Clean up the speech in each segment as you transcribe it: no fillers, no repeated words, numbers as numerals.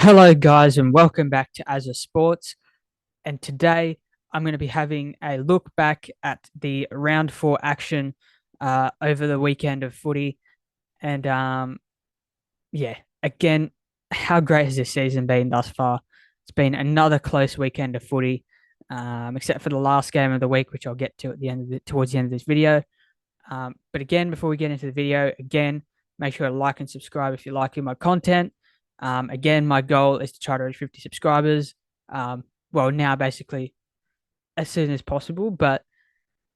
Hello, guys, and welcome back to As a Sports. And today I'm going to be having a look back at the round four action over the weekend of footy. And yeah, again, how great has this season been thus far? It's been another close weekend of footy, except for the last game of the week, which I'll get to at the end of towards the end of this video. But again, before we get into the video, again, make sure to like and subscribe if you're liking my content. Again, my goal is to try to reach 50 subscribers. Well, now basically as soon as possible, but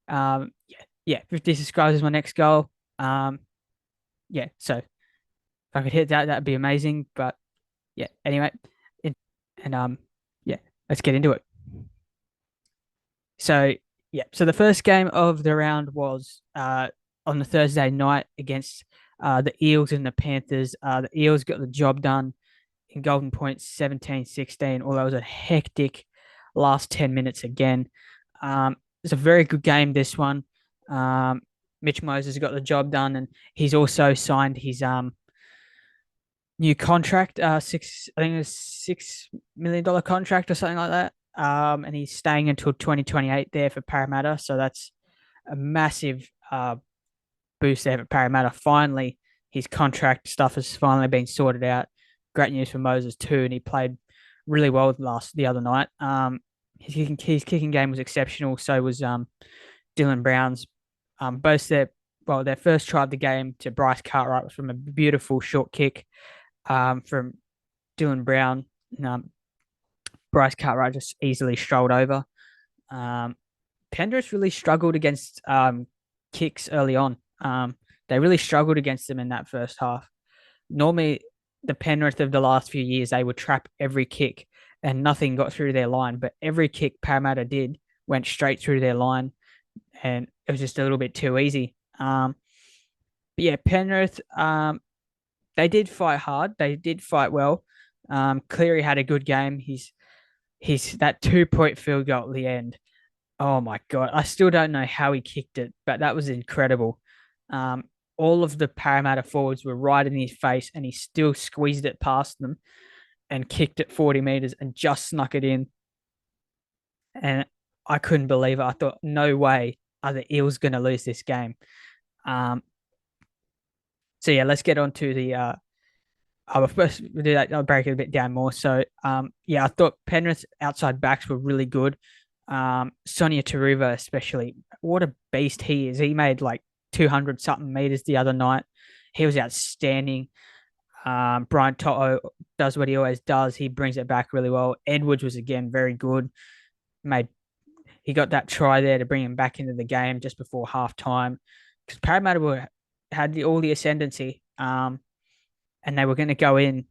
yeah, 50 subscribers is my next goal. Yeah, so if I could hit that, that'd be amazing. But yeah, anyway, it, and yeah, let's get into it. So yeah, so the first game of the round was on the Thursday night against the Eels and the Panthers. The Eels got the job done in Golden Point 17-16, although it was a hectic last 10 minutes again. It's a very good game, this one. Mitch Moses got the job done, and he's also signed his new contract, I think it's $6 million contract or something like that. And he's staying until 2028 there for Parramatta. So that's a massive boost there for Parramatta. Finally, his contract stuff has finally been sorted out. Great news for Moses too, and he played really well the other night. His kicking game was exceptional. So was Dylan Brown's. Both their first try of the game to Bryce Cartwright was from a beautiful short kick from Dylan Brown. Um, Bryce Cartwright just easily strolled over. Penrith really struggled against kicks early on. They really struggled against them in that first half. Normally, the Penrith of the last few years, they would trap every kick and nothing got through their line. But every kick Parramatta did went straight through their line, and it was just a little bit too easy. But yeah, Penrith, they did fight hard. They did fight well. Cleary had a good game. He's that 2 point field goal at the end. Oh my God. I still don't know how he kicked it, but that was incredible. Um, all of the Parramatta forwards were right in his face, and he still squeezed it past them and kicked it 40 meters and just snuck it in. And I couldn't believe it. I thought, no way are the Eels going to lose this game. Um, so yeah, let's get on to the I'll first do that. I'll break it a bit down more. So, yeah, I thought Penrith's outside backs were really good. Sonia Taruva, especially, what a beast he is. He made like 200 something meters the other night. He was outstanding. Brian Toto does what he always does. He brings it back really well. Edwards was again very good. He got that try there to bring him back into the game just before halftime because Parramatta had all the ascendancy. And they were going to go in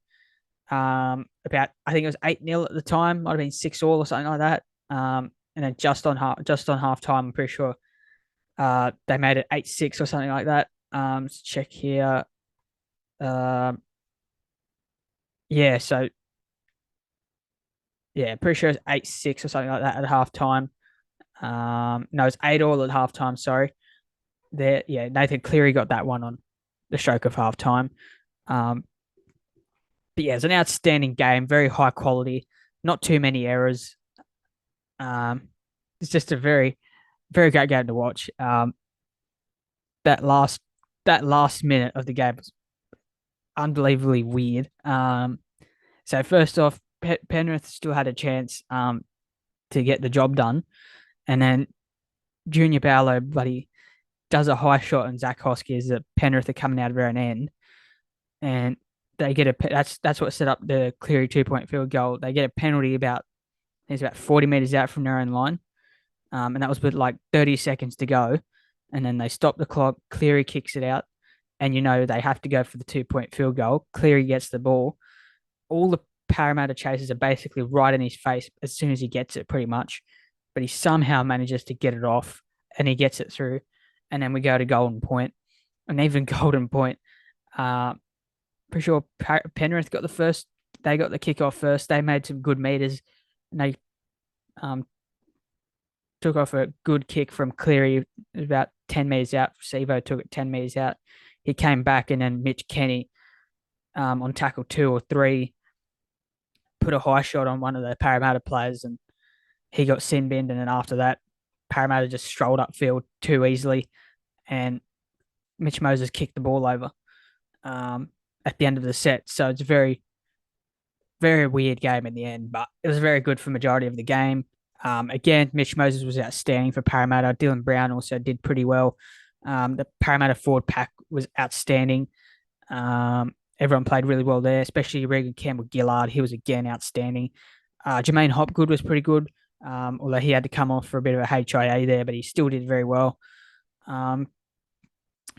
about, I think it was 8-0 at the time, might have been 6-all or something like that. And then just on half time, I'm pretty sure they made it 8-6 or something like that. Let's check here. Yeah, so yeah, pretty sure it's 8-6 or something like that at halftime. No, it's 8-all at halftime. Sorry, there. Yeah, Nathan Cleary got that one on the stroke of halftime. Um, but yeah, it's an outstanding game, very high quality, not too many errors. It's just a very, very great game to watch. That last that last minute of the game was unbelievably weird. So first off, Penrith still had a chance to get the job done, and then Junior Barlow bloody does a high shot, and Zach Hoskins, the Penrith are coming out of their end, and they get that's what set up the Cleary 2 point field goal. They get a penalty about 40 meters out from their own line. And that was with like 30 seconds to go. And then they stop the clock. Cleary kicks it out. And they have to go for the 2 point field goal. Cleary gets the ball. All the Parramatta chasers are basically right in his face as soon as he gets it, pretty much. But he somehow manages to get it off and he gets it through. And then we go to Golden Point. And even Golden Point, pretty sure Penrith got they got the kickoff first. They made some good meters. And they took off a good kick from Cleary about 10 meters out. Sevo took it 10 meters out. He came back, and then Mitch Kenny on tackle 2 or 3 put a high shot on one of the Parramatta players, and he got sin binned. And then after that, Parramatta just strolled upfield too easily, and Mitch Moses kicked the ball over um, at the end of the set. So it's a very, very weird game in the end, but it was very good for majority of the game. Again, Mitch Moses was outstanding for Parramatta. Dylan Brown also did pretty well. The Parramatta forward pack was outstanding. Everyone played really well there, especially Regan Campbell-Gillard. He was again outstanding. Jermaine Hopgood was pretty good, although he had to come off for a bit of a HIA there, but he still did very well. Um,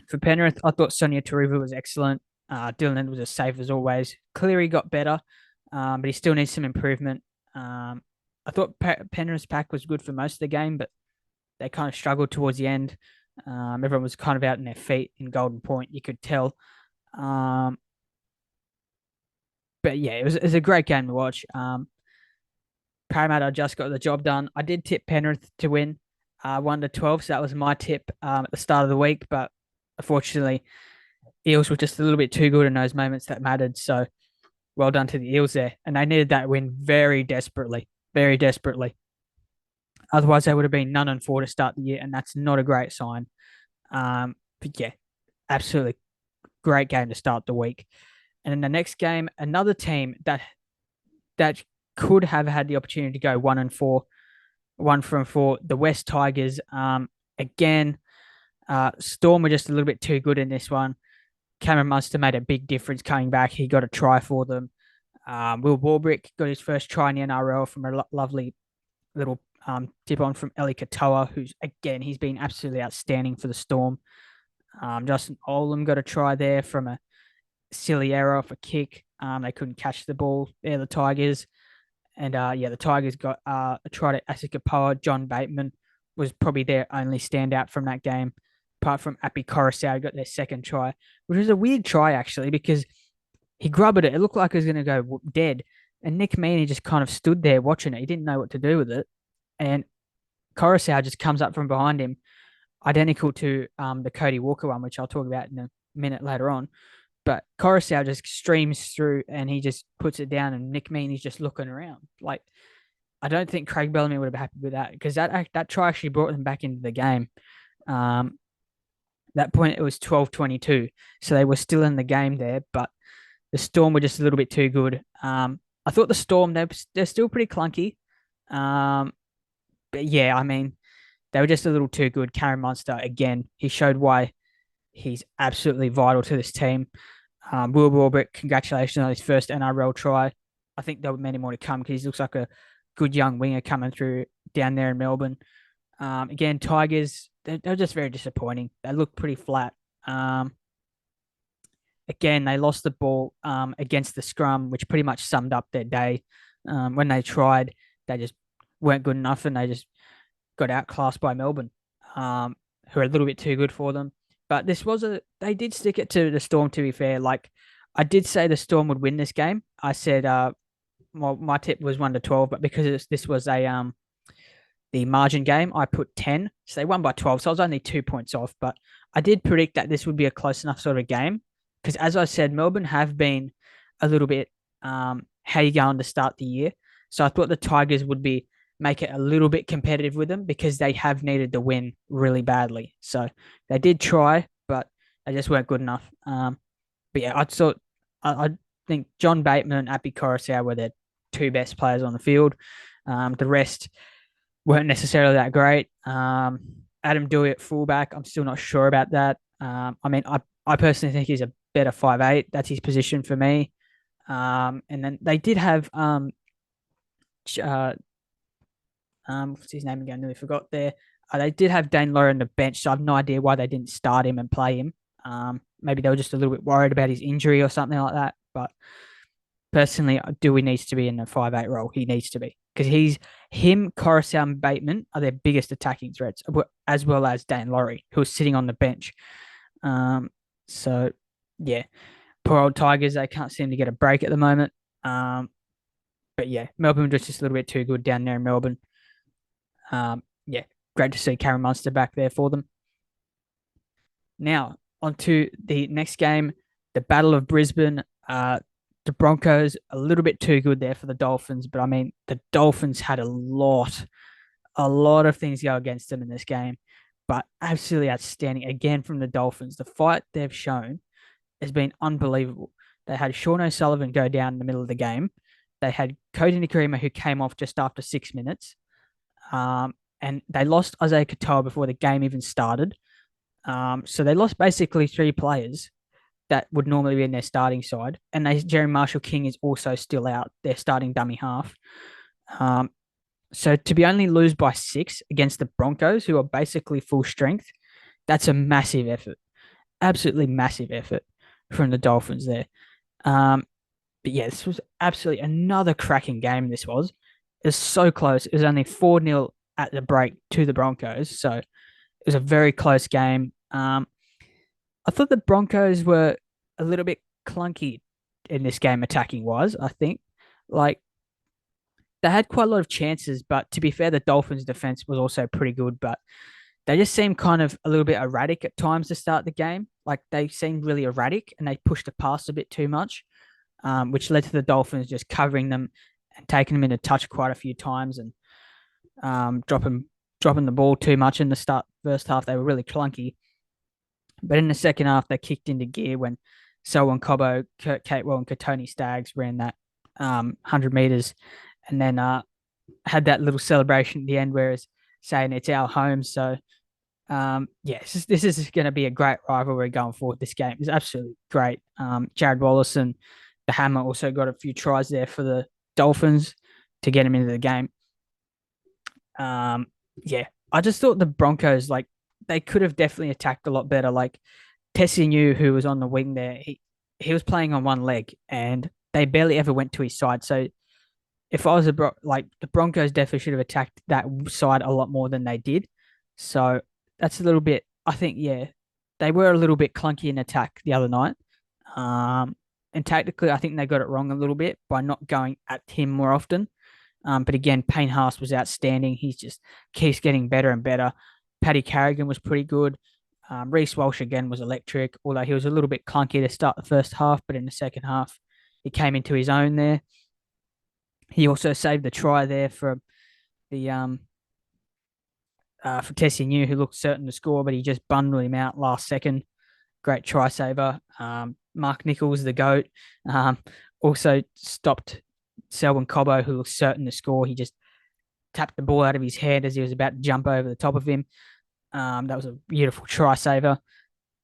for Penrith, I thought Sonia Taruva was excellent. Dylan was as safe as always. Cleary got better, but he still needs some improvement. I thought Penrith's pack was good for most of the game, but they kind of struggled towards the end. Everyone was kind of out in their feet in Golden Point, you could tell. Um, but yeah, it was a great game to watch. Parramatta just got the job done. I did tip Penrith to win 1-12, so that was my tip at the start of the week, but unfortunately, Eels were just a little bit too good in those moments that mattered. So well done to the Eels there. And they needed that win very desperately, very desperately. Otherwise, they would have been 0-4 to start the year, and that's not a great sign. But yeah, absolutely great game to start the week. And in the next game, another team that could have had the opportunity to go 1-4, 1-4, the West Tigers. Again, Storm were just a little bit too good in this one. Cameron Munster made a big difference coming back. He got a try for them. Will Warbrick got his first try in the NRL from a lovely little tip on from Eli Katoa, who's, again, he's been absolutely outstanding for the Storm. Justin Olam got a try there from a silly error off a kick. They couldn't catch the ball. They're the Tigers. And the Tigers got a try to Asikapoa. John Bateman was probably their only standout from that game, apart from Api Coruscant got their second try, which was a weird try, actually, because he grubbed it. It looked like it was going to go dead. And Nick Meaney just kind of stood there watching it. He didn't know what to do with it. And Coruscant just comes up from behind him, identical to the Cody Walker one, which I'll talk about in a minute later on. But Coruscant just streams through and he just puts it down, and Nick Meaney's just looking around. Like, I don't think Craig Bellamy would have been happy with that, because that try actually brought them back into the game. That point, it was 12-22, so they were still in the game there, but the Storm were just a little bit too good. I thought the Storm, they're still pretty clunky. But yeah, I mean, they were just a little too good. Cameron Munster, again, he showed why he's absolutely vital to this team. Will Warbrick, congratulations on his first NRL try. I think there were many more to come, because he looks like a good young winger coming through down there in Melbourne. Again, Tigers, they're just very disappointing. They look pretty flat. Again, they lost the ball against the scrum, which pretty much summed up their day. When they tried, they just weren't good enough, and they just got outclassed by Melbourne, who are a little bit too good for them. But they did stick it to the Storm, to be fair. Like, I did say the Storm would win this game. I said, my tip was 1-12, but because this was the margin game, I put 10. So they won by 12. So I was only 2 points off, but I did predict that this would be a close enough sort of game. Because as I said, Melbourne have been a little bit how you going to start the year. So I thought the Tigers would make it a little bit competitive with them, because they have needed to win really badly. So they did try, but they just weren't good enough. But yeah, I think John Bateman and Api Coruscant were the two best players on the field. The rest weren't necessarily that great. Adam Dewey at fullback, I'm still not sure about that. I mean, I personally think he's a better 5'8". That's his position for me. And then they did have what's his name again? I nearly forgot there. They did have Dane Laurie on the bench, so I have no idea why they didn't start him and play him. Maybe they were just a little bit worried about his injury or something like that. But personally, Dewey needs to be in the 5'8" role. He needs to be, because Coruscant, and Bateman are their biggest attacking threats, as well as Dane Laurie, who is sitting on the bench. So yeah, poor old Tigers, they can't seem to get a break at the moment. But yeah, Melbourne was just a little bit too good down there in Melbourne. Yeah, great to see Cameron Munster back there for them. Now, on to the next game, the Battle of Brisbane. The Broncos a little bit too good there for the Dolphins, but I mean the Dolphins had a lot of things go against them in this game, but absolutely outstanding again from the Dolphins. The fight they've shown has been unbelievable. They had Sean O'Sullivan go down in the middle of the game. They had Cody Nikarima who came off just after 6 minutes. And they lost Isaiah Katoa before the game even started. So they lost basically three players that would normally be in their starting side. And Jerry Marshall King is also still out, their starting dummy half. Um, so to be only lose by 6 against the Broncos, who are basically full strength, that's a massive effort. Absolutely massive effort from the Dolphins there. Um, but yeah, this was absolutely another cracking game. This was. It was so close. It was only 4-0 at the break to the Broncos. So it was a very close game. I thought the Broncos were a little bit clunky in this game, attacking wise. I think like they had quite a lot of chances, but to be fair, the Dolphins' defense was also pretty good. But they just seemed kind of a little bit erratic at times to start the game. Like they seemed really erratic and they pushed the pass a bit too much, which led to the Dolphins just covering them and taking them into touch quite a few times and dropping the ball too much in the first half. They were really clunky. But in the second half, they kicked into gear when Selwyn Cobbo, Kurt Catewell, and Katoni Staggs ran that 100 meters, and then had that little celebration at the end where it's saying it's our home. So yeah, this is going to be a great rivalry going forward. This game is absolutely great. Jared Wallace and the Hammer also got a few tries there for the Dolphins to get him into the game. Yeah, I just thought the Broncos like they could have definitely attacked a lot better. Like Tessianu, who was on the wing there, he was playing on one leg, and they barely ever went to his side. So if I was like the Broncos definitely should have attacked that side a lot more than they did. So that's a little bit. I think yeah, they were a little bit clunky in attack the other night. And tactically, I think they got it wrong a little bit by not going at him more often. But again, Payne Haas was outstanding. He just keeps getting better and better. Paddy Carrigan was pretty good. Reece Walsh again was electric, although he was a little bit clunky to start the first half, but in the second half, he came into his own there. He also saved the try there the for Tessie New, who looked certain to score, but he just bundled him out last second. Great try saver. Mark Nichols, the GOAT, also stopped Selwyn Cobbo, who looked certain to score. He just tapped the ball out of his head as he was about to jump over the top of him. That was a beautiful try saver.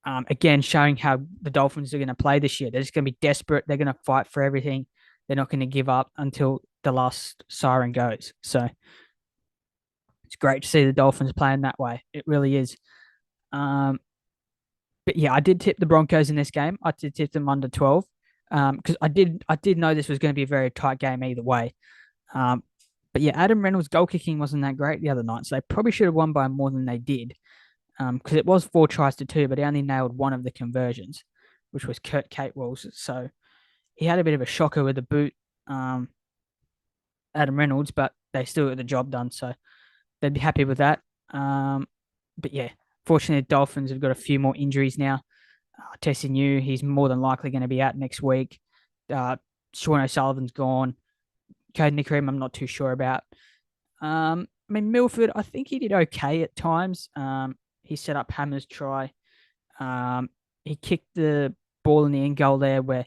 Again, showing how the Dolphins are going to play this year. They're just going to be desperate. They're going to fight for everything. They're not going to give up until the last siren goes. So it's great to see the Dolphins playing that way. It really is. But yeah, I did tip the Broncos in this game. I did tip them under 12 because I did know this was going to be a very tight game either way. Um, but yeah, Adam Reynolds' goal kicking wasn't that great the other night, so they probably should have won by more than they did because it was 4 tries to 2, but he only nailed one of the conversions, which was Kurt Catewell's. So he had a bit of a shocker with the boot, Adam Reynolds, but they still got the job done, so they'd be happy with that. But yeah, fortunately, the Dolphins have got a few more injuries now. Tessie New, he's more than likely going to be out next week. Sean O'Sullivan's gone. Code Nickrim, I'm not too sure about. I mean, Milford, I think he did okay at times. He set up Hammer's try. He kicked the ball in the end goal there where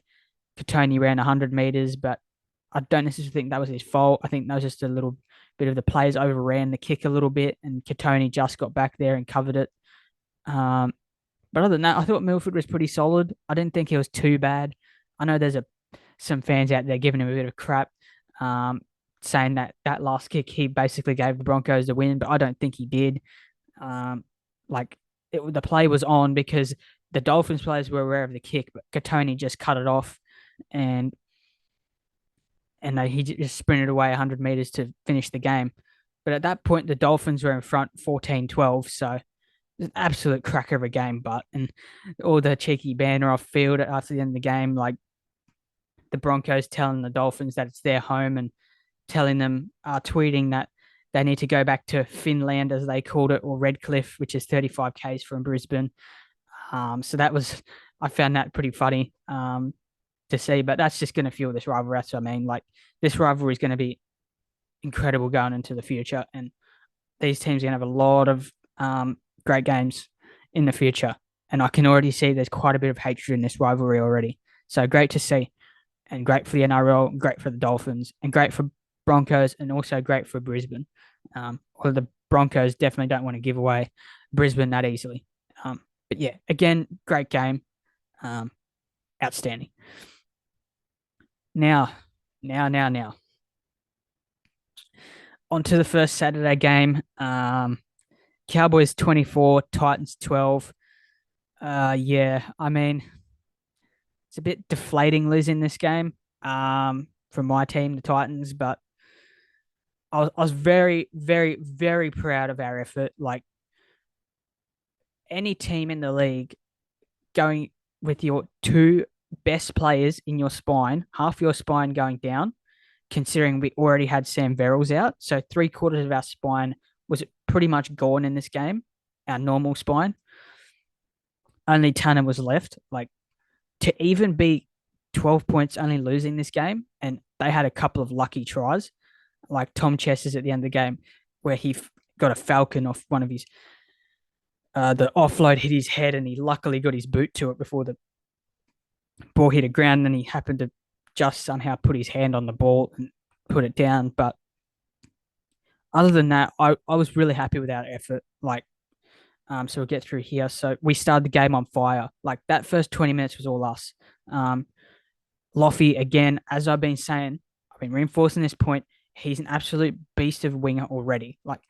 Katoni ran 100 meters, but I don't necessarily think that was his fault. I think that was just a little bit of the players overran the kick a little bit, and Katoni just got back there and covered it. But other than that, I thought Milford was pretty solid. I didn't think he was too bad. I know there's some fans out there giving him a bit of crap, saying that last kick he basically gave the Broncos the win, but I don't think he did. Like the play was on because the Dolphins players were aware of the kick, but Katoni just cut it off, and he just sprinted away 100 meters to finish the game. But at that point, the Dolphins were in front 14-12, so it was an absolute cracker of a game. But and all the cheeky banner off field after the end of the game, like the Broncos telling the Dolphins that it's their home and telling them, tweeting that they need to go back to Finland, as they called it, or Redcliffe, which is 35 k's from Brisbane. So I found that pretty funny. to see. But that's just going to fuel this rivalry. That's what I mean. Like this rivalry is going to be incredible going into the future, and these teams are going to have a lot of great games in the future. And I can already see there's quite a bit of hatred in this rivalry already. So great to see, and great for the NRL, great for the Dolphins, and great for Broncos, and also great for Brisbane. Or the Broncos definitely don't want to give away Brisbane that easily. But yeah, again, great game, um, outstanding. Now, now, on to the first Saturday game. Cowboys 24, Titans 12. Yeah, I mean, it's a bit deflating losing this game from my team, the Titans, but I was very, very, very proud of our effort. Like any team in the league going with your two best players in your spine, half your spine going down, considering we already had Sam Verrills out. So 3/4 of our spine was pretty much gone in this game, our normal spine. Only Tanner was left. Like to even be 12 points only losing this game, and they had a couple of lucky tries, like Tom Chess's at the end of the game, where he got a falcon off one of his, the offload hit his head, and he luckily got his boot to it before the ball hit the ground, and he happened to just somehow put his hand on the ball and put it down. But other than that, I was really happy with our effort. Like, so we'll get through here. So we started the game on fire. Like that first 20 minutes was all us. Loffy, again, as I've been saying, I've been reinforcing this point. He's an absolute beast of a winger already. Like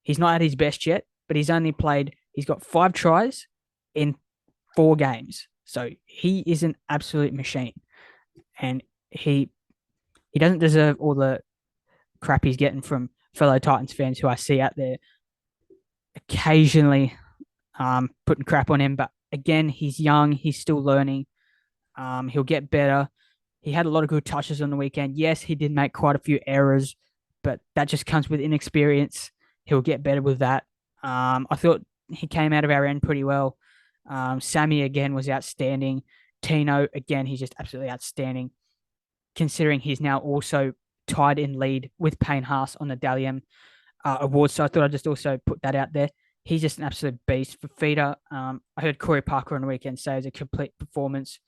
he's not at his best yet, but he's got 5 tries in 4 games. So he is an absolute machine. And he doesn't deserve all the crap he's getting from fellow Titans fans who I see out there occasionally putting crap on him. But again, he's young, he's still learning. He'll get better. He had a lot of good touches on the weekend. Yes, he did make quite a few errors, but that just comes with inexperience. He'll get better with that. I thought he came out of our end pretty well. Sammy again was outstanding. Tino again, he's just absolutely outstanding. Considering he's now also tied in lead with Payne Haas on the Dally M award. So I thought I'd just also put that out there. He's just an absolute beast for feeder. I heard Corey Parker on the weekend say it was a complete performance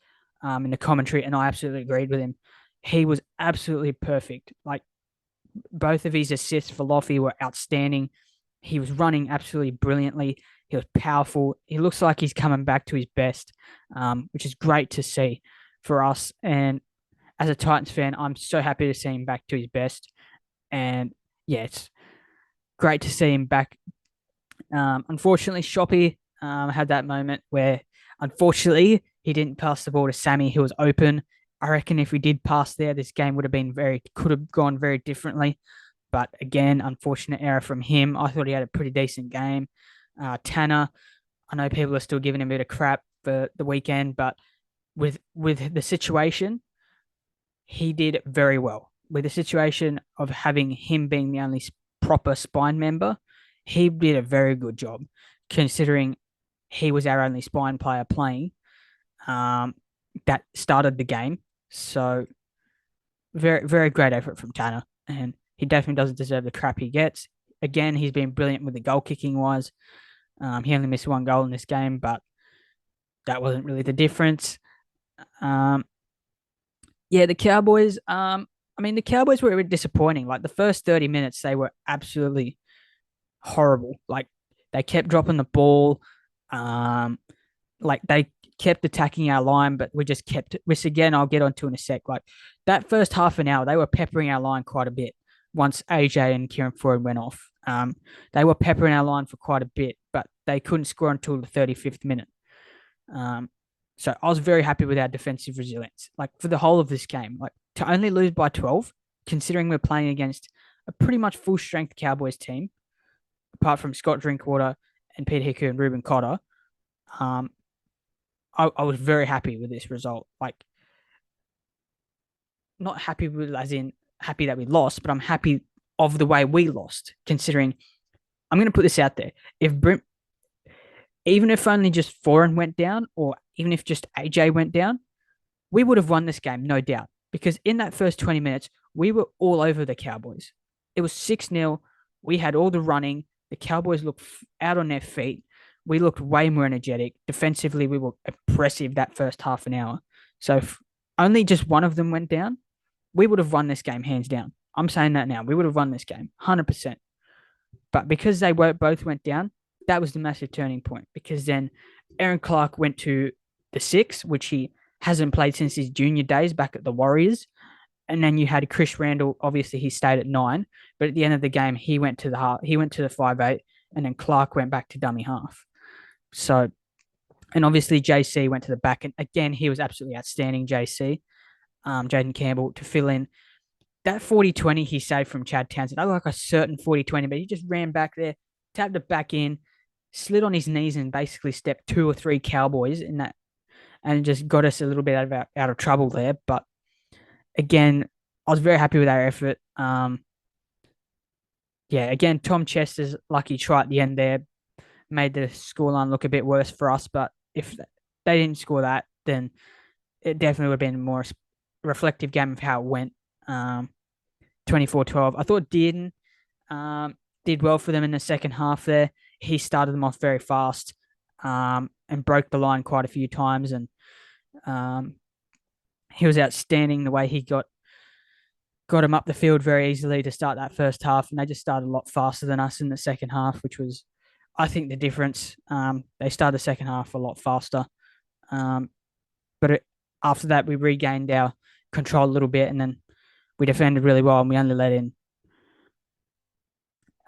in the commentary, and I absolutely agreed with him. He was absolutely perfect. Like both of his assists for Loffy were outstanding. He was running absolutely brilliantly. He was powerful. He looks like he's coming back to his best, which is great to see for us. And as a Titans fan, I'm so happy to see him back to his best. And yeah, it's great to see him back. Unfortunately, Shoppy had that moment where, unfortunately, he didn't pass the ball to Sammy, who was open. I reckon if we did pass there, this game could have gone very differently. But again, unfortunate error from him. I thought he had a pretty decent game. Tanner, I know people are still giving him a bit of crap for the weekend, but with the situation, he did very well. With the situation of having him being the only proper spine member, he did a very good job, considering he was our only spine player playing that started the game. So very, very great effort from Tanner, and he definitely doesn't deserve the crap he gets. Again, he's been brilliant with the goal kicking wise. He only missed 1 goal in this game, but that wasn't really the difference. Yeah, the Cowboys. I mean, the Cowboys were a bit disappointing. Like the first 30 minutes, they were absolutely horrible. Like they kept dropping the ball. Like they kept attacking our line, but we just kept, which again I'll get onto in a sec. Like that first half an hour, they were peppering our line quite a bit. Once AJ and Kieran Ford went off, they were peppering our line for quite a bit, but they couldn't score until the 35th minute. So I was very happy with our defensive resilience. Like for the whole of this game, like to only lose by 12, considering we're playing against a pretty much full strength Cowboys team, apart from Scott Drinkwater and Peter Hicker and Ruben Cotter. I was very happy with this result. Like, not happy with, as in happy that we lost, but I'm happy of the way we lost, considering I'm going to put this out there. Even if only just Foreign went down, or even if just AJ went down, we would have won this game, no doubt, because in that first 20 minutes, we were all over the Cowboys. It was 6-0. We had all the running. The Cowboys looked out on their feet. We looked way more energetic. Defensively, we were impressive that first half an hour. So if only just one of them went down, we would have won this game hands down. I'm saying that now. We would have won this game 100%. But because they both went down, that was the massive turning point because then Aaron Clark went to the six, which he hasn't played since his junior days back at the Warriors. And then you had Chris Randall. Obviously, he stayed at 9, but at the end of the game, he went to the half. He went to the 5'8", and then Clark went back to dummy half. So, and obviously JC went to the back, and again, he was absolutely outstanding. JC, Jaden Campbell to fill in that 40-20 he saved from Chad Townsend. I like a certain 40-20, but he just ran back there, tapped it back in, slid on his knees, and basically stepped 2 or 3 Cowboys in that, and just got us a little bit out of trouble there. But again, I was very happy with our effort. Yeah, again, Tom Chester's lucky try at the end there made the scoreline look a bit worse for us. But if they didn't score that, then it definitely would have been a more reflective game of how it went. 24-12. I thought Dearden did well for them in the second half there. He started them off very fast and broke the line quite a few times. And he was outstanding the way he got him up the field very easily to start that first half. And they just started a lot faster than us in the second half, which was, I think, the difference. They started the second half a lot faster. But after that, we regained our control a little bit, and then we defended really well, and we only let in.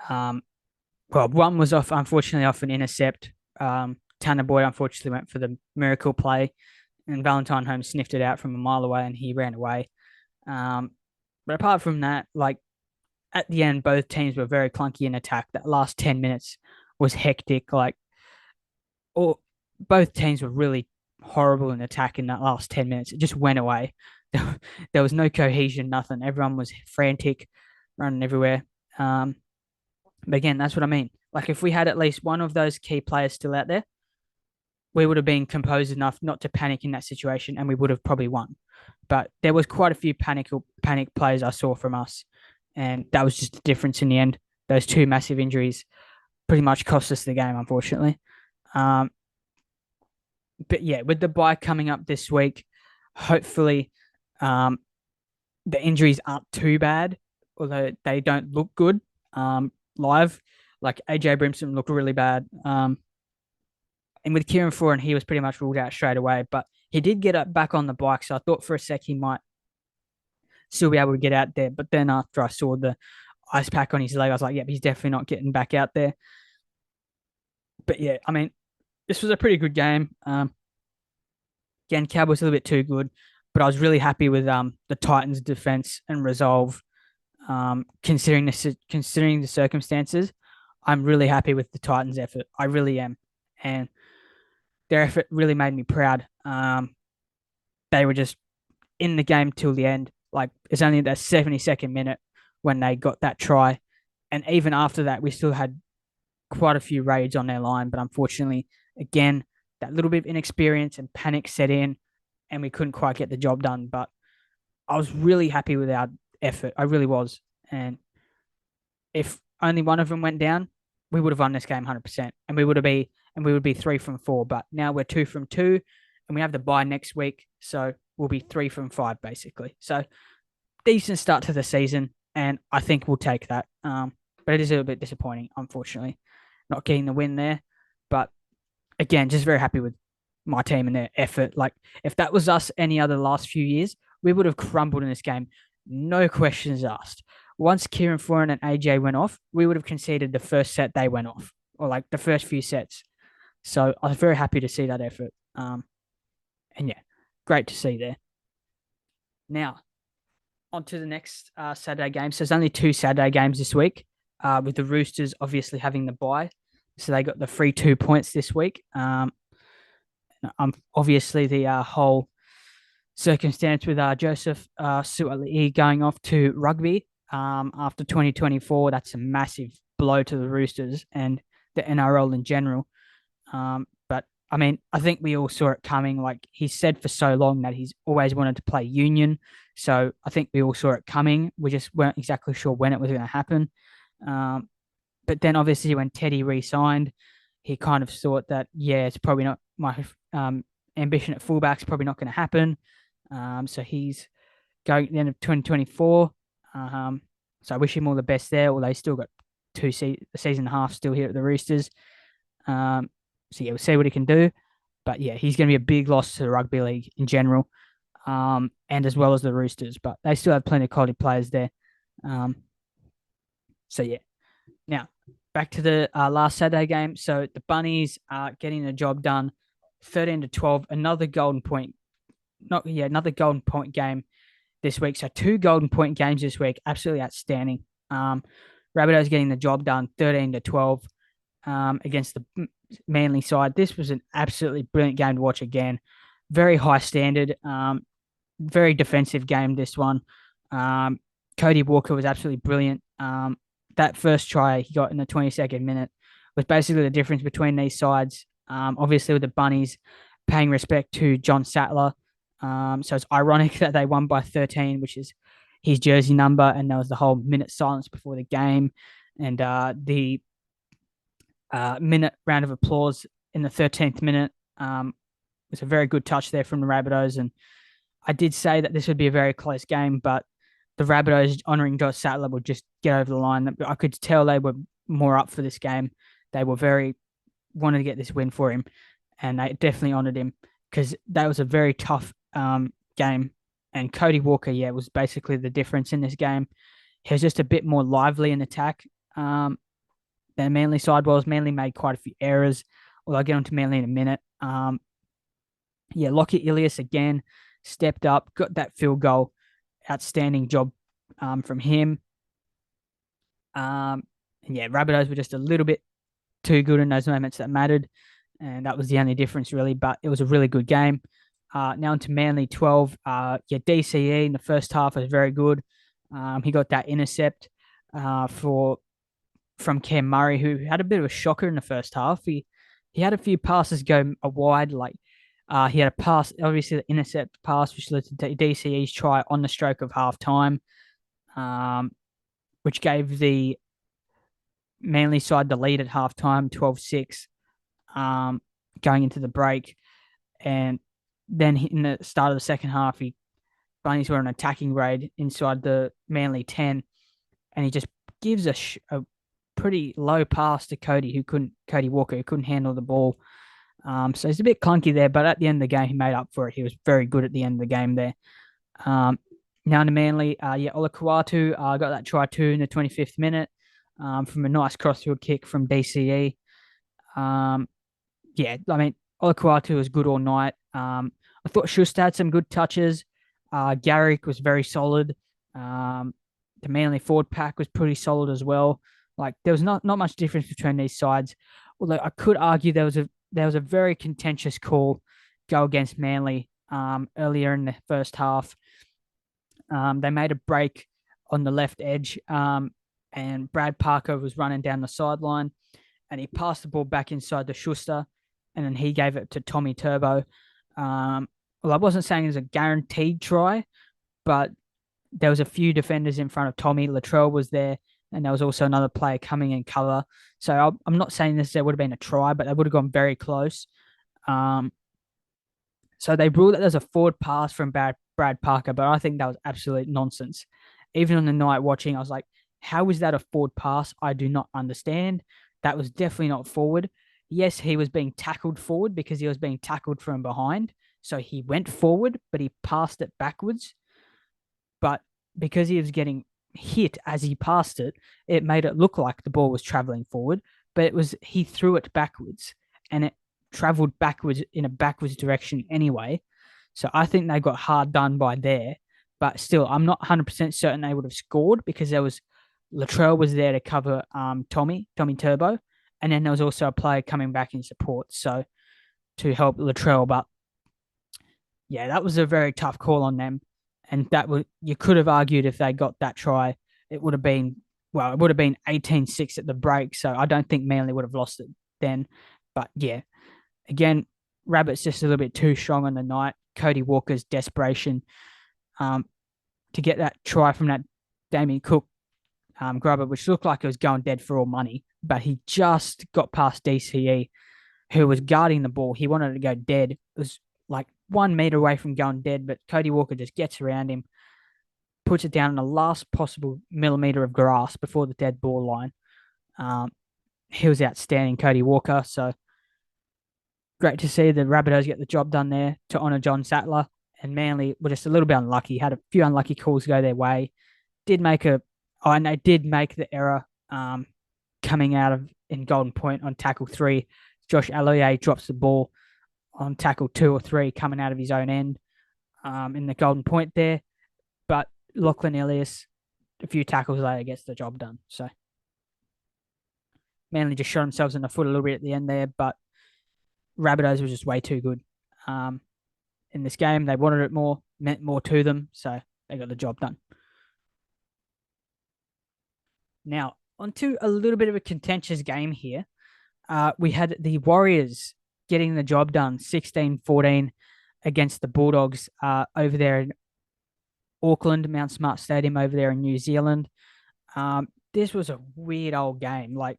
Well, one was unfortunately off an intercept. Tanner Boyd unfortunately went for the miracle play, and Valentine Holmes sniffed it out from a mile away, and he ran away. But apart from that, like at the end, both teams were very clunky in attack. That last 10 minutes was hectic. Both teams were really horrible in attack in that last 10 minutes. It just went away. There was no cohesion, nothing. Everyone was frantic, running everywhere. But again, that's what I mean. Like if we had at least one of those key players still out there, we would have been composed enough not to panic in that situation, and we would have probably won. But there was quite a few panic plays I saw from us, and that was just the difference in the end. Those 2 massive injuries pretty much cost us the game, unfortunately. But yeah, with the bye coming up this week, hopefully the injuries aren't too bad, although they don't look good live. Like AJ Brimson looked really bad. And with Kieran Foran, he was pretty much ruled out straight away, but he did get up back on the bike. So I thought for a sec he might still be able to get out there. But then after I saw the ice pack on his leg, I was like, yep, he's definitely not getting back out there. But yeah, I mean, this was a pretty good game. Again, Cowboys a little bit too good, but I was really happy with the Titans' defense and resolve. Considering the circumstances, I'm really happy with the Titans' effort. I really am, and their effort really made me proud. They were just in the game till the end. Like it's only the 72nd minute when they got that try, and even after that, we still had quite a few raids on their line. But unfortunately, again, that little bit of inexperience and panic set in, and we couldn't quite get the job done. But I was really happy with our effort. I really was. And if only one of them went down, we would have won this game 100%, and we would be 3 from 4. But now we're 2 from 2, and we have the bye next week, so we'll be 3 from 5 basically. So decent start to the season, and I think we'll take that. But it is a little bit disappointing, unfortunately, not getting the win there. But again, just very happy with my team and their effort. Like if that was us any other last few years, we would have crumbled in this game, no questions asked. Once Kieran Foran and AJ went off, we would have conceded the first set they went off, or like the first few sets. So I was very happy to see that effort. And yeah, great to see there. Now, on to the next Saturday game. So there's only 2 Saturday games this week, with the Roosters obviously having the bye. So they got the free 2 points this week. Obviously, the whole circumstance with Joseph Suaalii going off to rugby after 2024, that's a massive blow to the Roosters and the NRL in general. But I mean, I think we all saw it coming. Like he said for so long that he's always wanted to play Union. So I think we all saw it coming. We just weren't exactly sure when it was going to happen. Um, but then obviously when Teddy re-signed, he kind of thought that, yeah, it's probably not my ambition at fullback's probably not going to happen. So he's going at the end of 2024. Um, so I wish him all the best there. Although he's still got a season and a half still here at the Roosters. Um, so yeah, we'll see what he can do. But yeah, he's going to be a big loss to the rugby league in general, and as well as the Roosters. But they still have plenty of quality players there. Um, so yeah. Now back to the last Saturday game. So the Bunnies are getting the job done, 13-12. Another golden point. Not yeah, another golden point game this week. So two golden point games this week. Absolutely outstanding. Um, Rabbitohs getting the job done, 13-12, against the Manly side. This was an absolutely brilliant game to watch again. Very high standard. Very defensive game. This one. Um, Cody Walker was absolutely brilliant. That first try he got in the 22nd minute was basically the difference between these sides. Obviously, with the Bunnies paying respect to John Sattler. So it's ironic that they won by 13, which is his jersey number, and there was the whole minute silence before the game, and the minute round of applause in the 13th minute. Was a very good touch there from the Rabbitohs, and I did say that this would be a very close game, but the Rabbitohs honouring Josh Sattler would just get over the line. I could tell they were more up for this game. They were very wanted to get this win for him, and they definitely honoured him because that was a very tough game. And Cody Walker, yeah, was basically the difference in this game. He was just a bit more lively in attack than Manly side was. Manly made quite a few errors. Well, I'll get on to Manly in a minute. Yeah, Lockie Ilias again stepped up, got that field goal. Outstanding job from him. And yeah, Rabbitohs were just a little bit too good in those moments that mattered. And that was the only difference, really. But it was a really good game. Now into Manly 12. Yeah, DCE in the first half was very good. He got that intercept from Cam Murray, who had a bit of a shocker in the first half. He had a few passes go wide, like he had a pass, obviously the intercept pass, which led to DCE's try on the stroke of half time, which gave the Manly side the lead at half time, 12-6, going into the break. And then in the start of the second half, Bunnies were on an attacking raid inside the Manly 10, and he just gives a pretty low pass to Cody Walker, who couldn't handle the ball. So it's a bit clunky there, but at the end of the game, he made up for it. He was very good at the end of the game there. Now to Manly, yeah, Olakuatu got that try too in the 25th minute from a nice crossfield kick from DCE. Yeah, I mean, Olakuatu was good all night. I thought Schuster had some good touches. Garrick was very solid. The Manly forward pack was pretty solid as well. Like there was not much difference between these sides. Although I could argue there was a very contentious call go against Manly earlier in the first half. They made a break on the left edge, and Brad Parker was running down the sideline, and he passed the ball back inside the Schuster, and then he gave it to Tommy Turbo. Well, I wasn't saying it was a guaranteed try, but there was a few defenders in front of Tommy. Latrell was there, and there was also another player coming in cover. So I'm not saying this would have been a try, but they would have gone very close. So they ruled that there's a forward pass from Brad Parker, but I think that was absolute nonsense. Even on the night watching, I was like, how is that a forward pass? I do not understand. That was definitely not forward. Yes, he was being tackled forward because he was being tackled from behind. So he went forward, but he passed it backwards. But because he was getting hit as he passed it, it made it look like the ball was traveling forward, but he threw it backwards and it traveled backwards in a backwards direction anyway. So I think they got hard done by there. But still, I'm not 100% certain they would have scored because Latrell was there to cover Tommy Turbo, and then there was also a player coming back in support, so to help Latrell. But yeah, that was a very tough call on them, and you could have argued if they got that try, it would have been 18-6 at the break. So I don't think Manly would have lost it then. But yeah, again, Rabbits just a little bit too strong on the night. Cody Walker's desperation um, to get that try from that Damien Cook grubber, which looked like it was going dead for all money, but he just got past DCE, who was guarding the ball. He wanted to go dead. It was like 1 meter away from going dead, but Cody Walker just gets around him, puts it down in the last possible millimeter of grass before the dead ball line. Um, he was outstanding, Cody Walker. So great to see the Rabbitohs get the job done there to honour John Sattler. And Manly were just a little bit unlucky, had a few unlucky calls go their way. Did make a, oh, and they did make the error coming out of in Golden Point on tackle 3. Josh Aloiai drops the ball on tackle 2 or 3 coming out of his own end in the Golden Point there. But Lachlan Ilias, a few tackles later, gets the job done. So Manly just shot themselves in the foot a little bit at the end there, but Rabbitohs was just way too good in this game. They wanted it more, meant more to them, so they got the job done. Now, onto a little bit of a contentious game here. We had the Warriors getting the job done 16-14 against the Bulldogs over there in Auckland, Mount Smart Stadium over there in New Zealand. This was a weird old game. Like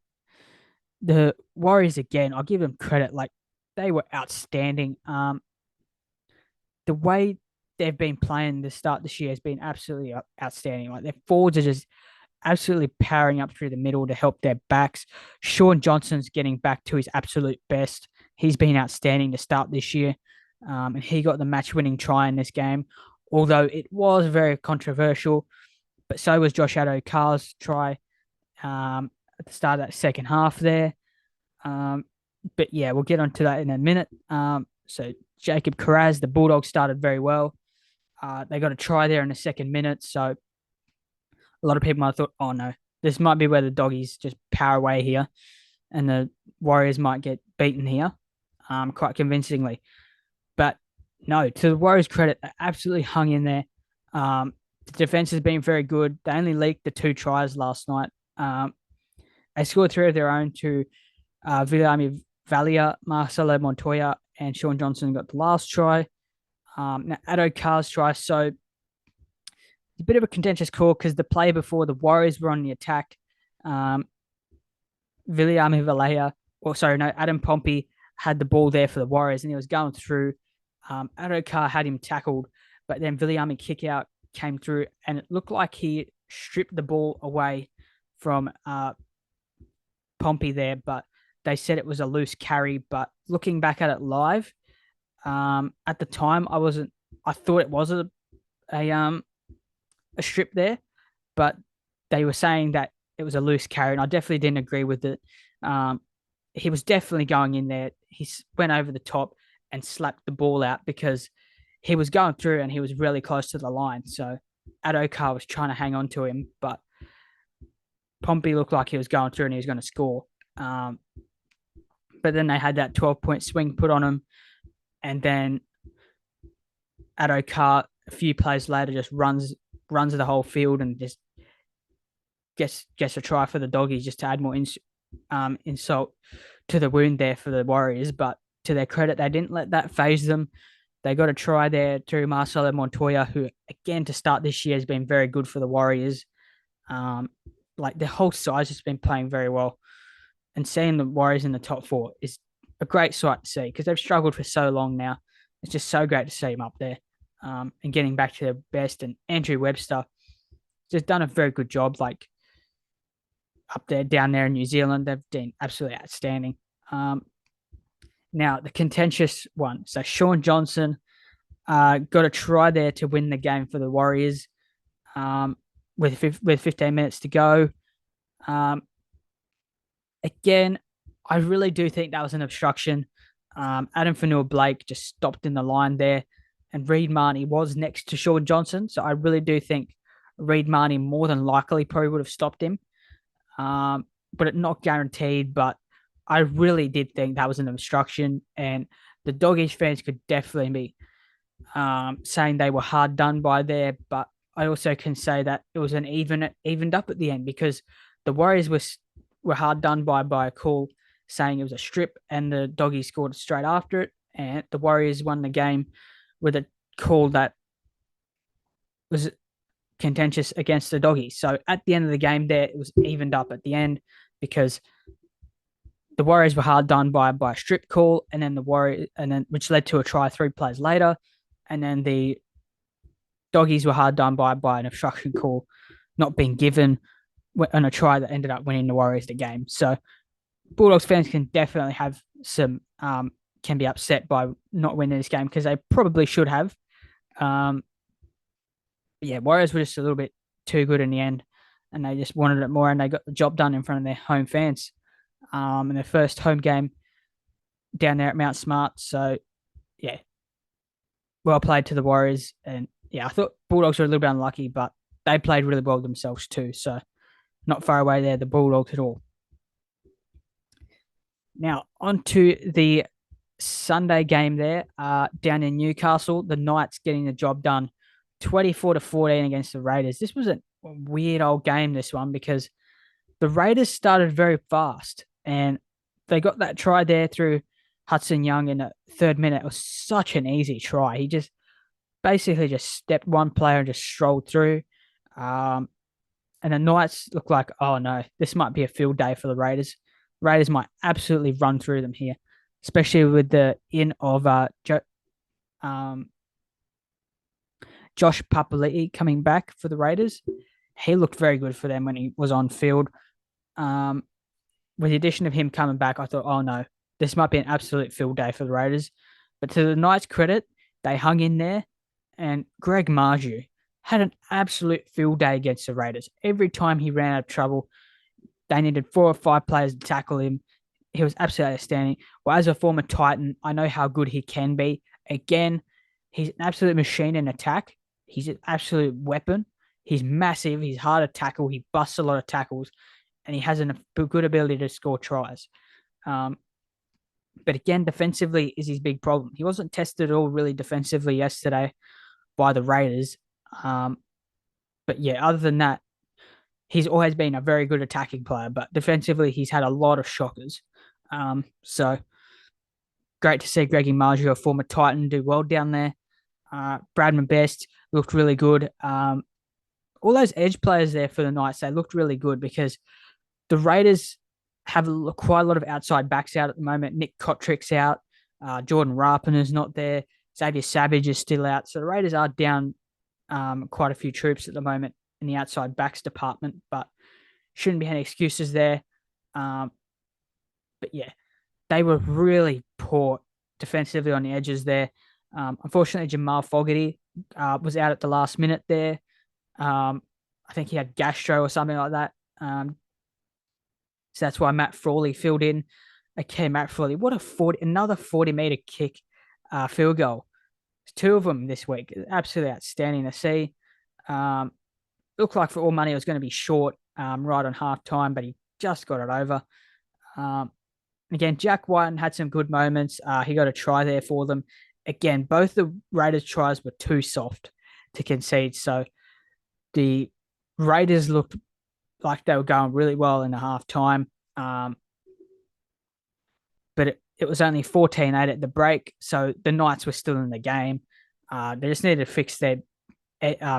the Warriors, again, I'll give them credit. Like they were outstanding. The way they've been playing the start this year has been absolutely outstanding. Like their forwards are just absolutely powering up through the middle to help their backs. Sean Johnson's getting back to his absolute best. He's been outstanding to start this year, and he got the match-winning try in this game, although it was very controversial. But so was Josh Addo-Carr's try at the start of that second half there. But yeah, we'll get onto that in a minute. So Jacob Carraz, the Bulldogs started very well. They got a try there in the second minute. So a lot of people might have thought, oh no, this might be where the Doggies just power away here and the Warriors might get beaten here quite convincingly. But no, to the Warriors' credit, they absolutely hung in there. The defense has been very good. They only leaked the 2 tries last night. They scored 3 of their own to Viliami Valia, Marcelo Montoya, and Sean Johnson got the last try. Now, Addo-Carr's try, so it's a bit of a contentious call because the play before the Warriors were on the attack. Viliami Valia, Adam Pompey had the ball there for the Warriors and he was going through. Addo-Carr had him tackled, but then Viliami kick out came through and it looked like he stripped the ball away from Pompey there, but they said it was a loose carry. But looking back at it live, at the time I thought it was a strip there, but they were saying that it was a loose carry, and I definitely didn't agree with it. He was definitely going in there. He went over the top and slapped the ball out because he was going through and he was really close to the line. So Addo-Carr was trying to hang on to him, but Pompey looked like he was going through and he was going to score. But then they had that 12-point swing put on him, and then Addo-Carr, a few plays later, just runs the whole field and just gets a try for the Doggies just to add more insult to the wound there for the Warriors. But to their credit, they didn't let that phase them. They got a try there to Marcelo Montoya, who, again, to start this year has been very good for the Warriors. Like the whole side's just been playing very well. And seeing the Warriors in the top 4 is a great sight to see because they've struggled for so long now. It's just so great to see them up there and getting back to their best. And Andrew Webster just done a very good job, like up there, down there in New Zealand. They've been absolutely outstanding. Now, the contentious one. So Sean Johnson got a try there to win the game for the Warriors with 15 minutes to go. Again, I really do think that was an obstruction. Adam Fanua-Blake just stopped in the line there, and Reed Marnie was next to Sean Johnson. So I really do think Reed Marnie more than likely probably would have stopped him. But not guaranteed. But I really did think that was an obstruction, and the Doggies fans could definitely be saying they were hard done by there. But I also can say that it was evened up at the end because the Warriors were hard done by a call saying it was a strip, and the Doggies scored straight after it, and the Warriors won the game with a call that was contentious against the Doggies. So at the end of the game, there it was evened up at the end because the Warriors were hard done by a strip call, and then the Warriors, and then which led to a try 3 plays later, and then the Doggies were hard done by an obstruction call not being given on a try that ended up winning the Warriors the game. So Bulldogs fans can definitely have some can be upset by not winning this game because they probably should have. Um, yeah, Warriors were just a little bit too good in the end, and they just wanted it more, and they got the job done in front of their home fans. In their first home game down there at Mount Smart. So yeah, well played to the Warriors, and yeah, I thought Bulldogs were a little bit unlucky, but they played really well themselves too. So not far away there, the Bulldogs at all. Now on to the Sunday game there, down in Newcastle. The Knights getting the job done, 24-14 against the Raiders. This was a weird old game, this one, because the Raiders started very fast and they got that try there through Hudson Young in the 3rd minute. It was such an easy try. He just basically just stepped one player and just strolled through. Um, and the Knights look like, oh no, this might be a field day for the Raiders. Raiders might absolutely run through them here, especially with the in of um, Josh Papali'i coming back for the Raiders. He looked very good for them when he was on field. Um, with the addition of him coming back, I thought, oh no, this might be an absolute field day for the Raiders. But to the Knights' credit, they hung in there, and Greg Marju had an absolute field day against the Raiders. Every time he ran out of trouble, they needed 4 or 5 players to tackle him. He was absolutely outstanding. Well, as a former Titan, I know how good he can be. Again, he's an absolute machine in attack. He's an absolute weapon. He's massive. He's hard to tackle. He busts a lot of tackles, and he has a good ability to score tries. Um, but again, defensively is his big problem. He wasn't tested at all really defensively yesterday by the Raiders. But yeah, other than that, he's always been a very good attacking player, but defensively, he's had a lot of shockers. So great to see Greggy Marju, a former Titan, do well down there. Bradman Best looked really good. All those edge players there for the Knights, they looked really good because the Raiders have quite a lot of outside backs out at the moment. Nick Kotrick's out. Jordan Rapina's not there. Xavier Savage is still out. So the Raiders are down quite a few troops at the moment in the outside backs department, but shouldn't be any excuses there. But yeah, they were really poor defensively on the edges there. Unfortunately, Jamal Fogarty was out at the last minute there. I think he had gastro or something like that. So that's why Matt Frawley filled in. Okay, Matt Frawley, what another 40-meter kick field goal. 2 of them this week. Absolutely outstanding to see. Looked like for all money it was going to be short right on half time, but he just got it over. Again, Jack Whiten had some good moments. He got a try there for them. Again, both the Raiders' tries were too soft to concede. So the Raiders looked like they were going really well in the half time. But it was only 14-8 at the break. So the Knights were still in the game. They just needed to fix their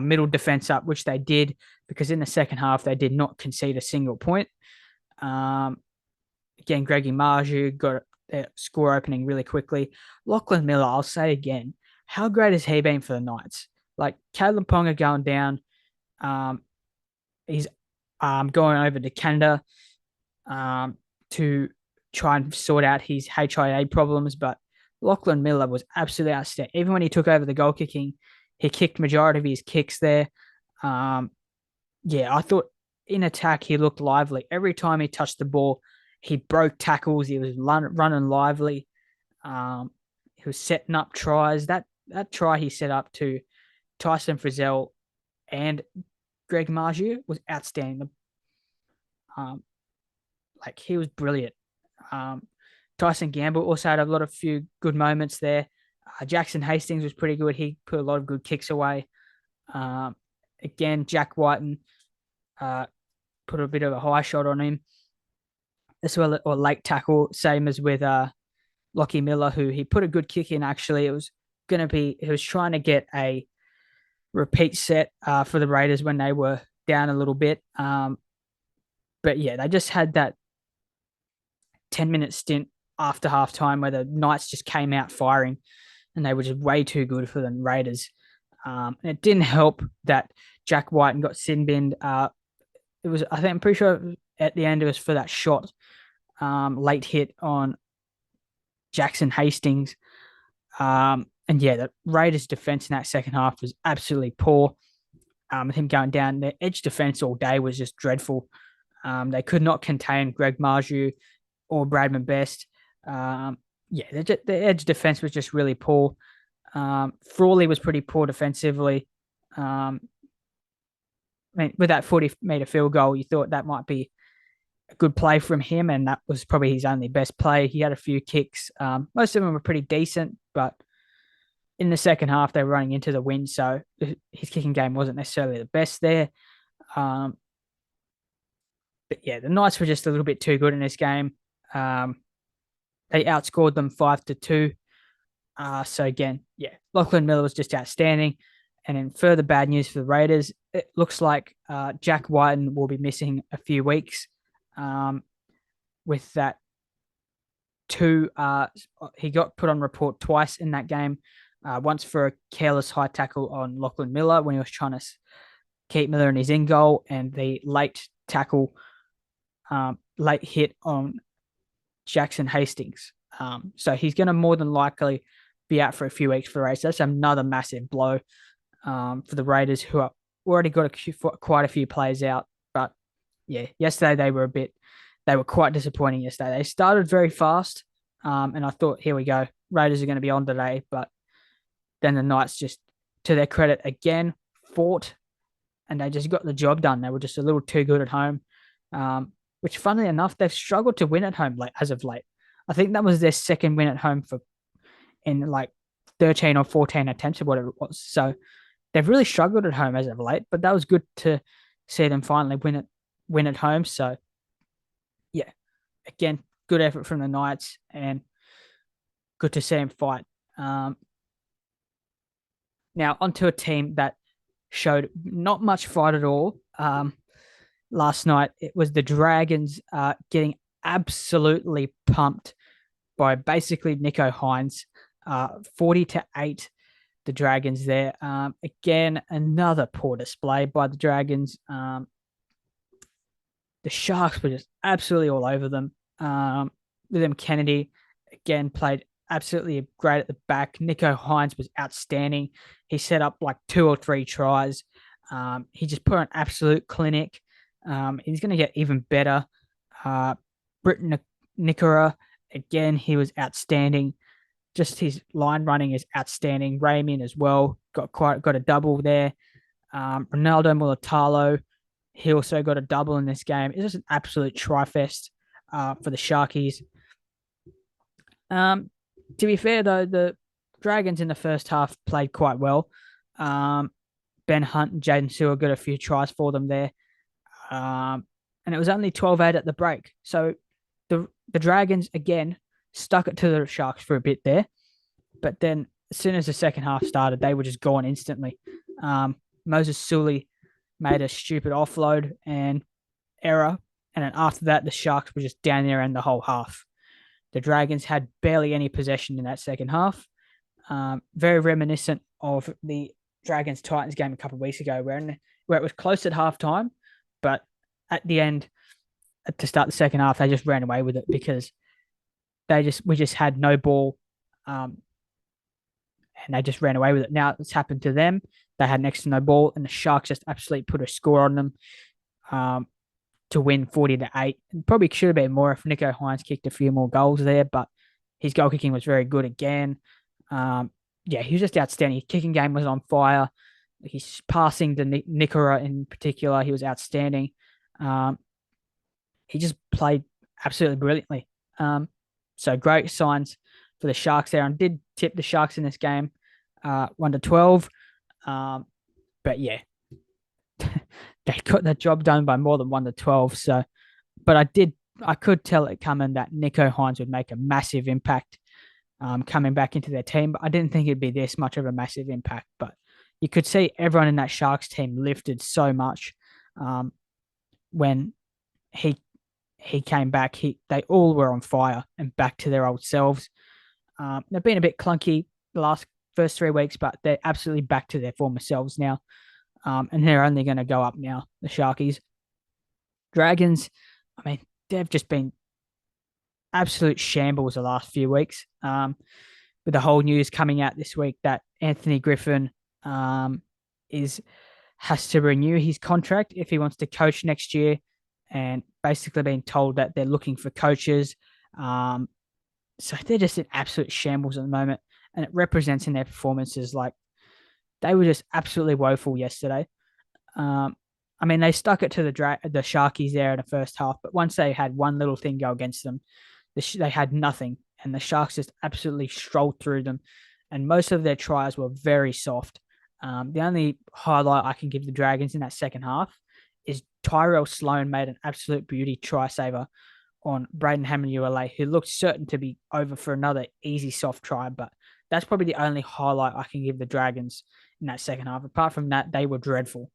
middle defense up, which they did, because in the second half, they did not concede a single point. Again, Greggy Marju got a score opening really quickly. Lachlan Miller, I'll say again, how great has he been for the Knights? Like, Caleb Ponga going down. He's going over to Canada to try and sort out his HIA problems, but Lachlan Miller was absolutely outstanding. Even when he took over the goal kicking, he kicked majority of his kicks there. Yeah, I thought in attack he looked lively. Every time he touched the ball, he broke tackles. He was running lively. He was setting up tries. That try he set up to Tyson Frizzell and Greg Marju was outstanding. Like, he was brilliant. Tyson Gamble also had a lot of few good moments there. Jackson Hastings was pretty good. He put a lot of good kicks away. Again, Jack Whiten put a bit of a high shot on him as well, or late tackle, same as with Lockie Miller, who he put a good kick in. Actually, it was going to be. He was trying to get a repeat set for the Raiders when they were down a little bit. But yeah, they just had that 10-minute stint after halftime where the Knights just came out firing, and they were just way too good for the Raiders. And it didn't help that Jack White got sin binned. It was, I think, I'm pretty sure at the end it was for that shot, late hit on Jackson Hastings. And yeah, the Raiders' defense in that second half was absolutely poor. With him going down, their edge defense all day was just dreadful. They could not contain Greg Marju or Bradman Best. Yeah, the edge defense was just really poor. Frawley was pretty poor defensively. I mean, with that 40-meter field goal, you thought that might be a good play from him, and that was probably his only best play. He had a few kicks. Most of them were pretty decent, but in the second half, they were running into the wind, so his kicking game wasn't necessarily the best there. But yeah, the Knights were just a little bit too good in this game. They outscored them 5-2. So again, yeah, Lachlan Miller was just outstanding. And in further bad news for the Raiders, it looks like Jack Whiten will be missing a few weeks. With that, he got put on report twice in that game. Once for a careless high tackle on Lachlan Miller when he was trying to keep Miller in his in goal, and the late tackle, late hit on Jackson Hastings. So he's going to more than likely be out for a few weeks for the Raiders. That's another massive blow for the Raiders, who are already got quite a few players out. But yeah, yesterday they were quite disappointing yesterday. They started very fast, and I thought, here we go, Raiders are going to be on today. But then the Knights, just to their credit again, fought, and they just got the job done. They were just a little too good at home, which, funnily enough, they've struggled to win at home as of late. I think that was their second win at home in like 13 or 14 attempts or whatever it was. So they've really struggled at home as of late, but that was good to see them finally win at home. So yeah, again, good effort from the Knights, and good to see them fight. Now onto a team that showed not much fight at all. Last night it was the Dragons getting absolutely pumped by basically Nicho Hynes, 40-8. The Dragons there. Again, another poor display by the Dragons. The Sharks were just absolutely all over them. William Kennedy, again, played absolutely great at the back. Nicho Hynes was outstanding. He set up like 2 or 3 tries. He just put an absolute clinic. He's going to get even better. Britton Nickera, again, he was outstanding. Just his line running is outstanding. Raymond as well got a double there. Ronaldo Mulatalo, he also got a double in this game. It's just an absolute tri-fest for the Sharkies. To be fair, though, the Dragons in the first half played quite well. Ben Hunt and Jaden Sewer got a few tries for them there. And it was only 12-8 at the break. So the Dragons, again, stuck it to the Sharks for a bit there. But then as soon as the second half started, they were just gone instantly. Moses Sully made a stupid offload and error. And then after that, the Sharks were just down there in the whole half. The Dragons had barely any possession in that second half. Very reminiscent of the Dragons-Titans game a couple of weeks ago where it was close at halftime, but at the end, to start the second half, they just ran away with it because we just had no ball, and they just ran away with it. Now it's happened to them. They had next to no ball, and the Sharks just absolutely put a score on them to win 40-8. Probably should have been more if Nicho Hynes kicked a few more goals there, but his goal kicking was very good again. Yeah, he was just outstanding. His kicking game was on fire. He's passing to Nickera in particular. He was outstanding. He just played absolutely brilliantly. So great signs for the Sharks there, and did tip the Sharks in this game 1-12. But yeah, they got the job done by more than 1-12. So, but I could tell it coming that Nicho Hynes would make a massive impact coming back into their team. But I didn't think it'd be this much of a massive impact. But you could see everyone in that Sharks team lifted so much um, when he he came back. They all were on fire and back to their old selves. They've been a bit clunky the last first 3 weeks, but they're absolutely back to their former selves now. And they're only going to go up now, the Sharkies. Dragons, I mean, they've just been absolute shambles the last few weeks. With the whole news coming out this week that Anthony Griffin is has to renew his contract if he wants to coach next year, and basically being told that they're looking for coaches. So they're just in absolute shambles at the moment, and it represents in their performances. Like they were just absolutely woeful yesterday. Um, I mean, they stuck it to the Sharkies there in the first half, but once they had one little thing go against them, they had nothing, and the Sharks just absolutely strolled through them. And most of their tries were very soft. The only highlight I can give the Dragons in that second half is Tyrell Sloan made an absolute beauty try saver on Braden Hammond ULA, who looked certain to be over for another easy soft try. But that's probably the only highlight I can give the Dragons in that second half. Apart from that, they were dreadful.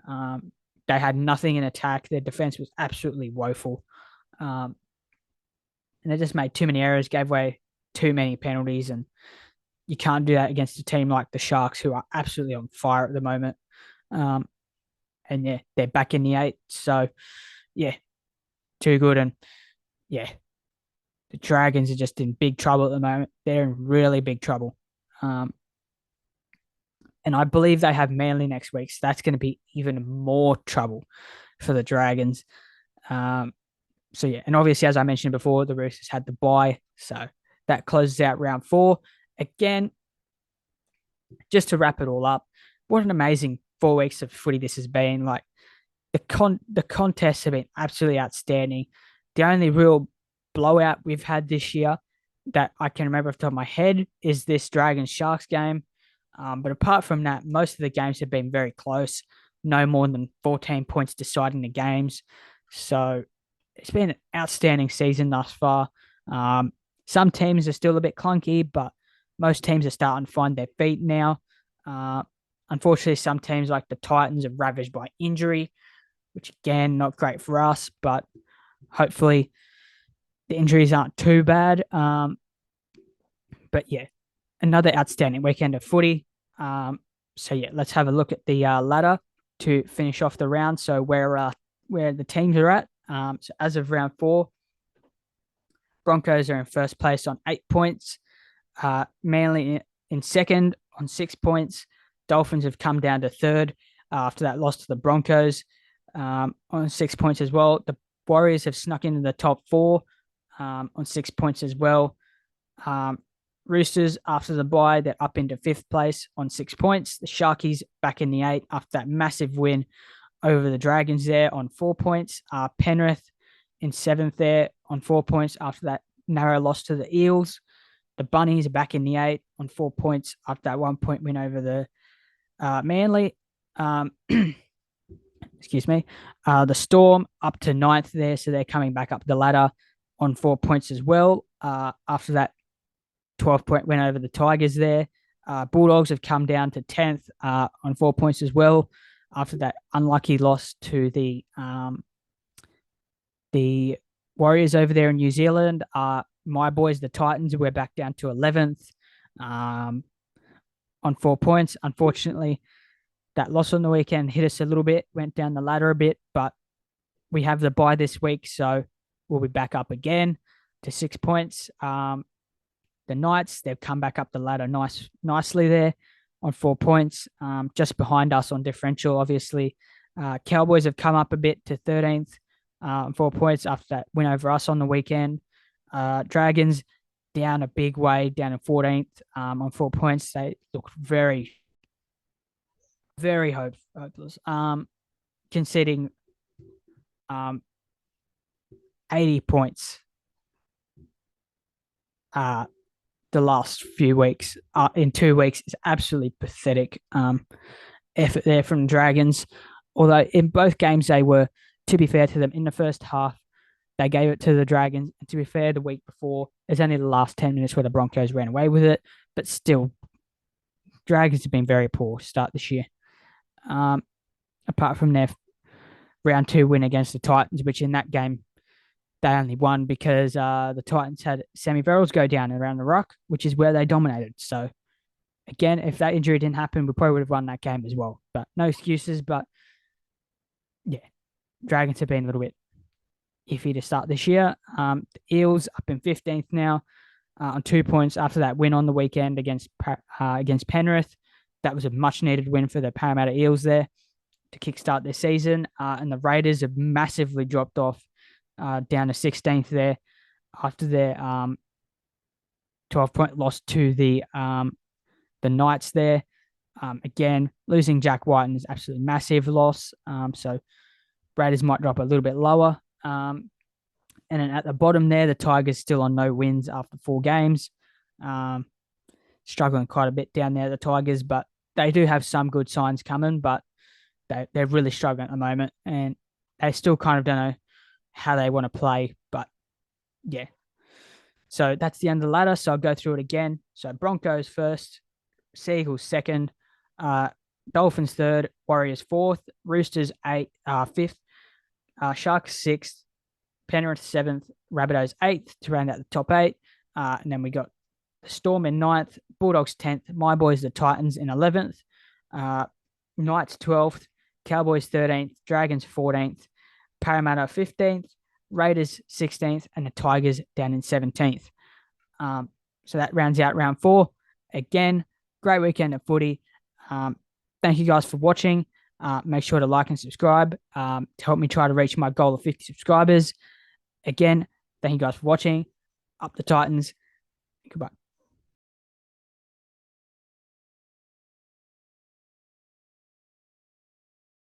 Um, they had nothing in attack. Their defense was absolutely woeful. Um, and they just made too many errors, gave away too many penalties, and you can't do that against a team like the Sharks, who are absolutely on fire at the moment. Um, and yeah, they're back in the eight, so yeah, too good. And yeah, the Dragons are just in big trouble at the moment. They're in really big trouble. Um, and I believe they have Manly next week, so that's going to be even more trouble for the Dragons. So yeah, and obviously, as I mentioned before, the Roosters had the bye, so that closes out round 4. Again, just to wrap it all up, what an amazing 4 weeks of footy this has been. Like the contests have been absolutely outstanding. The only real blowout we've had this year that I can remember off the top of my head is this Dragons Sharks game. But apart from that, most of the games have been very close. No more than 14 points deciding the games. So it's been an outstanding season thus far. Some teams are still a bit clunky, but most teams are starting to find their feet now. Uh, Unfortunately, some teams like the Titans are ravaged by injury, which again, not great for us, but hopefully the injuries aren't too bad. But yeah, another outstanding weekend of footy. So yeah, let's have a look at the ladder to finish off the round. So where the teams are at. So as of round 4, Broncos are in first place on 8 points. Manly in second on 6 points. Dolphins have come down to third after that loss to the Broncos on 6 points as well. The Warriors have snuck into the top 4 on 6 points as well. Roosters, after the bye, they're up into 5th place on 6 points. The Sharkies back in the 8 after that massive win over the Dragons there on 4 points. Penrith in 7th there on 4 points after that narrow loss to the Eels. The Bunnies are back in the 8 on 4 points after that 1 point win over the Manly. Excuse me. The Storm up to 9th there, so they're coming back up the ladder on 4 points as well. After that 12-point win over the Tigers there. Bulldogs have come down to 10th on 4 points as well after that unlucky loss to the Warriors over there in New Zealand. My boys, the Titans, we're back down to 11th on 4 points. Unfortunately, that loss on the weekend hit us a little bit, went down the ladder a bit, but we have the bye this week, so we'll be back up again to 6 points. The Knights, they've come back up the ladder nicely there on 4 points, just behind us on differential, obviously. Cowboys have come up a bit to 13th on 4 points after that win over us on the weekend. Dragons down a big way, down in 14th on 4 points. They look very, very hopeless. Conceding 80 points the last few weeks in 2 weeks is absolutely pathetic effort there from Dragons. Although in both games they were, to be fair to them, in the first half They gave it to the Dragons. And to be fair, the week before, it's only the last 10 minutes where the Broncos ran away with it. But still, Dragons have been very poor start this year. Um, Apart from their round two win against the Titans, which in that game they only won because the Titans had Sammy Verrills go down around the ruck, which is where they dominated. So again, if that injury didn't happen, we probably would have won that game as well. But no excuses. But yeah, Dragons have been a little bit iffy to start this year. The Eels up in 15th now on 2 points after that win on the weekend against Penrith. That was a much needed win for the Parramatta Eels there to kickstart their season. And the Raiders have massively dropped off down to 16th there after their 12-point loss to the Knights there. Again, losing Jack White is absolutely massive loss. So Raiders might drop a little bit lower. And then at the bottom there, the Tigers still on no wins after 4 games. Struggling quite a bit down there, the Tigers, but they do have some good signs coming, but they're really struggling at the moment. And they still kind of don't know how they want to play. But yeah. So that's the end of the ladder. So I'll go through it again. So Broncos first, Seagulls second, Dolphins third, Warriors fourth, Roosters fifth, Sharks sixth, Penrith seventh, Rabbitohs eighth to round out the top eight. And then we got the Storm in ninth, Bulldogs 10th, my boys the Titans in 11th, Knights 12th, Cowboys 13th, Dragons 14th, Parramatta 15th, Raiders 16th, and the Tigers down in 17th. So that rounds out round 4. Again, great weekend of footy. Thank you guys for watching. Make sure to like and subscribe to help me try to reach my goal of 50 subscribers. Again, thank you guys for watching. Up the Titans. Goodbye.